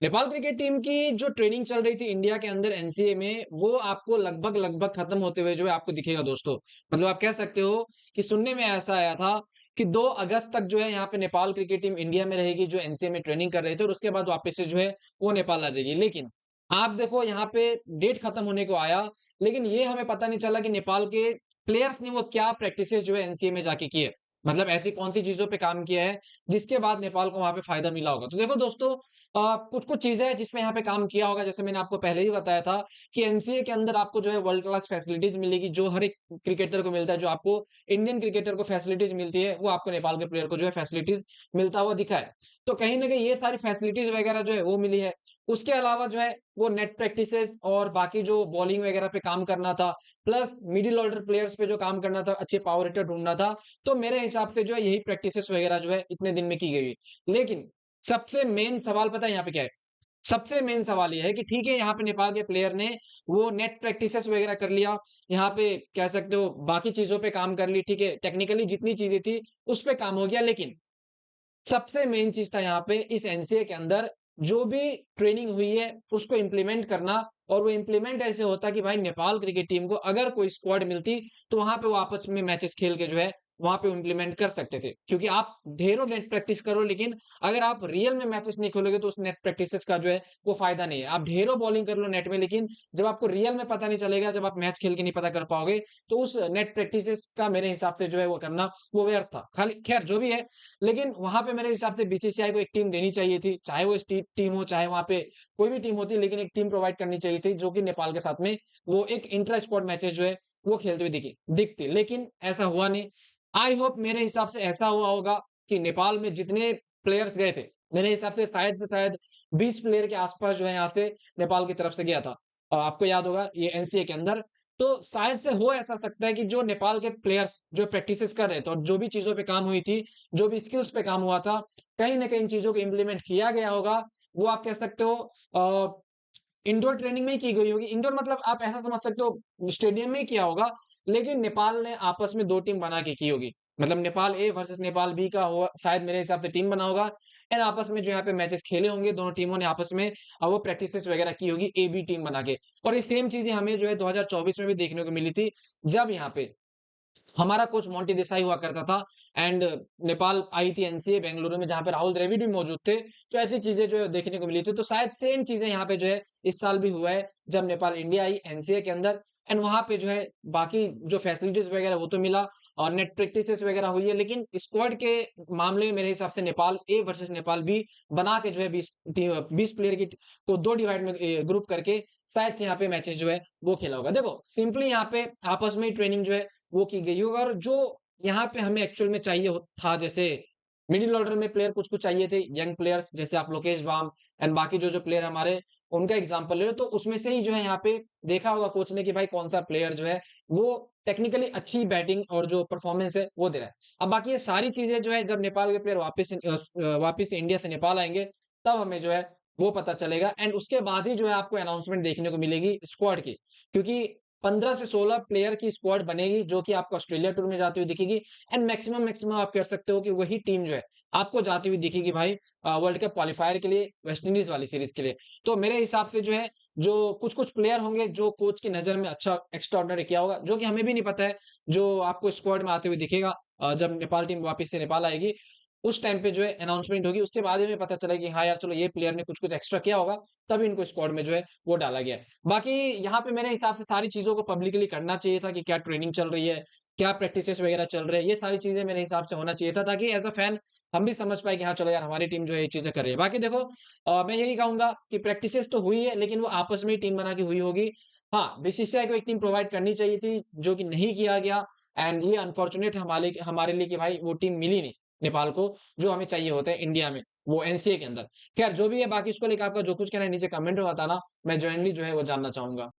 Nepal cricket team की जो training चल रही थी इंडिया के अंदर एनसीए में, वो आपको लगभग लगभग खत्म होते हुए जो है आपको दिखेगा दोस्तों। मतलब आप कह सकते हो कि सुनने में ऐसा आया था कि 2 अगस्त तक जो है यहाँ पे नेपाल क्रिकेट टीम इंडिया में रहेगी, जो एनसीए में ट्रेनिंग कर रहे थे, और उसके बाद वापस से जो है वो नेपाल आ जाएगी। लेकिन आप देखो यहाँ पे डेट खत्म होने को आया, लेकिन ये हमें पता नहीं चला कि नेपाल के प्लेयर्स ने वो क्या प्रैक्टिसेस जो है एनसीए में जाके की है। मतलब ऐसी कौन सी चीजों पे काम किया है जिसके बाद नेपाल को वहां पे फायदा मिला होगा। तो देखो दोस्तों, कुछ-कुछ चीज़ें हैं जिसमें यहाँ पे काम किया होगा, जैसे मैंने आपको पहले ही बताया था कि एनसीए के अंदर आपको जो है वर्ल्ड क्लास फैसिलिटीज़ मिलेगी, जो हर एक क्रिकेटर को मिलता है, जो आपको इंडियन क्रिकेटर को फैसिलिटीज़ मिलती है, वो आपको नेपाल के प्लेयर को जो है फैसिलिटीज़ मिलता हुआ दिखा है। तो कहीं न कहीं ये सारी फैसिलिटीज़ वगैरह जो है वो मिली है। उसके अलावा जो है वो नेट प्रैक्टिसेज़ और बाकी जो बॉलिंग वगैरह पे काम करना था, प्लस मिडल ऑर्डर प्लेयर्स पे जो काम करना था, अच्छे पावर हिटर ढूँढना था, तो मेरे हिसाब से जो है यही प्रैक्टिसेज़ वगैरह जो है इतने दिन में की गई। लेकिन सबसे मेन सवाल पता है यहाँ पे क्या है? सबसे मेन सवाल ये है कि ठीक है, यहाँ पे नेपाल के प्लेयर ने वो नेट प्रैक्टिसेस वगैरह कर लिया, यहाँ पे कह सकते हो बाकी चीज़ों पे काम कर ली, ठीक है, टेक्निकली जितनी चीज़ें थी, उस पे काम हो गया। लेकिन सबसे मेन चीज़ था यहाँ पे इस एनसीए के अंदर जो भी ट्रेनिंग हुई है, उसको इम्प्लीमेंट करना, और वो इम्प्लीमेंट ऐसे होता कि भाई नेपाल क्रिकेट टीम को अगर कोई स्क्वाड मिलती, तो वहाँ पे वो आपस में मैचेस खेल के जो है, वहाँ पे इम्प्लीमेंट कर सकते थे। क्योंकि आप ढेरों नेट प्रैक्टिस करो, लेकिन अगर आप रियल में मैचेस नहीं खेलोगे, तो उस नेट प्रैक्टिसेस का जो है, वो फ़ायदा नहीं है। आप ढेरों बॉलिंग कर लो नेट में, लेकिन जब आपको रियल में पता नहीं चलेगा, जब आप मैच खेल के नहीं पता कर पाओगे, तो उस नेट प्रैक्टिसेस का मेरे हिसाब से जो है वो करना, वो व्यर्थ था। खाली खैर जो भी है, लेकिन वहाँ पे मेरे हिसाब से बीसीसीआई को एक टीम देनी चाहिए थी, चाहे वो स्टेट टीम हो, चाहे वहाँ पे कोई भी टीम होती, लेकिन एक टीम प्रोवाइड करनी चाहिए थी, जो कि नेपाल के साथ में वो एक इंट्रा स्क्वाड मैचेस जो है, वो खेलते हुए दिखती। लेकिन ऐसा हुआ नहीं। आई होप मेरे हिसाब से ऐसा हुआ होगा कि नेपाल में जितने प्लेयर्स गए थे, मेरे हिसाब से शायद 20 प्लेयर के आस-पास जो है यहाँ पे नेपाल की तरफ से गया था। आपको याद होगा ये एनसीए के अंदर, तो शायद से हो ऐसा सकता है कि जो नेपाल के प्लेयर्स जो प्रैक्टिसेस कर रहे थे और जो भी चीज़ों पे काम हुई थी, जो भी स्किल्स पे काम हुआ था, कहीं न कहीं इन चीज़ों को इम्प्लीमेंट किया गया होगा। वो आप कह सकते हो इंडोर ट्रेनिंग में ही की गई होगी। इंडोर मतलब आप ऐसा समझ सकते हो स्टेडियम में ही किया होगा, लेकिन नेपाल ने आपस में 2 टीम बना के की होगी। मतलब Nepal A versus Nepal B का हुआ शायद मेरे हिसाब से टीम बना होगा, एंड आपस में जो यहाँ पे मैचेस खेले होंगे, दोनों टीमों ने आपस में वो प्रैक्टिसेस वगैरह की होगी ए बी टीम बना के। और ये सेम चीज़ें हमें जो है 2024 में भी देखने को मिली थी, जब यहाँ पे हमारा कोच मोंटी देसाई हुआ करता था, एंड नेपाल आई थी एनसीए बेंगलुरु में, जहाँ पे राहुल द्रविड़ भी मौजूद थे। तो ऐसी चीज़ें जो है देखने को मिली थी। तो शायद सेम चीज़ें यहाँ पे जो है इस साल भी हुआ है, जब नेपाल इंडिया आई एनसीए के अंदर, एंड वहाँ पे जो है बाकी जो फैसिलिटीज़ वगैरह वो तो मिला, और नेट प्रैक्टिसेस वगैरह हुई है। लेकिन स्क्वाड के मामले में मेरे हिसाब से Nepal A versus Nepal B बना के जो है 20 प्लेयर की को 2 डिवाइड में ग्रुप करके शायद से यहाँ पे मैचेस जो है वो खेला होगा। देखो सिंपली यहाँ पे आपस में ही ट्रेनिंग जो है वो की गई होगी, और जो यहाँ पे हमें एक्चुअल में चाहिए था, जैसे मिडिल ऑर्डर में प्लेयर कुछ-कुछ चाहिए थे, यंग प्लेयर्स, जैसे आप लोकेश बाम एंड बाकी जो प्लेयर हमारे, उनका एग्जांपल ले लो, तो उसमें से ही जो है यहाँ पे देखा होगा कोच ने कि भाई कौन-सा प्लेयर जो है वो टेक्निकली अच्छी बैटिंग और जो परफॉर्मेंस है वो दे रहा है। अब बाकी ये सारी चीज़ें जो है जब नेपाल के प्लेयर वापस से इंडिया से नेपाल आएँगे, तब हमें जो है वो पता चलेगा, एंड उसके बाद ही जो है आपको अनाउंसमेंट देखने को मिलेगी स्क्वाड की। क्योंकि 15 से 16 प्लेयर की स्क्वाड बनेगी, जो कि आपको ऑस्ट्रेलिया टूर में जाती हुई दिखेगी, एंड मैक्सिमम आप कह सकते हो कि वही टीम जो है आपको जाती हुई दिखेगी भाई वर्ल्ड कप क्वालीफायर के लिए, वेस्ट इंडीज वाली सीरीज के लिए। तो मेरे हिसाब से जो है जो कुछ-कुछ प्लेयर होंगे जो कोच की नज़र में अच्छा एक्स्ट्राऑर्डिनरी किया होगा, जो कि हमें भी नहीं पता है, जो आपको स्क्वाड में आते हुए दिखेगा जब नेपाल टीम वापस से नेपाल आएगी। उस टाइम पे जो है अनाउंसमेंट होगी, उसके बाद ही हमें पता चलेगा कि हाँ यार चलो ये प्लेयर ने कुछ-कुछ एक्स्ट्रा किया होगा, तभी इनको स्क्वाड में जो है वो डाला गया है। बाकी यहाँ पे मेरे हिसाब से सारी चीज़ों को पब्लिकली करना चाहिए था कि क्या ट्रेनिंग चल रही है, क्या प्रैक्टिसेस वगैरह चल रहे हैं, ये सारी चीज़ें मेरे हिसाब से होना चाहिए था, ताकि एज़ अ फैन हम भी समझ पाएँ कि हाँ, चलो यार हमारी टीम जो है ये चीज़ें कर रही है। बाकी देखो मैं यही कहूँगा कि प्रैक्टिसेस तो हुई है, लेकिन वो आपस में ही टीम बना के हुई होगी। हाँ, बीसीसीआई को एक टीम प्रोवाइड करनी चाहिए थी, जो कि नहीं किया गया, एंड ये अनफॉर्च्यूनेट हमारे लिए कि भाई वो टीम मिली नहीं नेपाल को, जो हमें चाहिए होता है इंडिया में, वो एनसीए के अंदर। खैर जो भी है बाकी इसको लेके आपका जो कुछ कहना है नीचे कमेंट में बताना, मैं जेनुइनली जो है वो जानना चाहूँगा।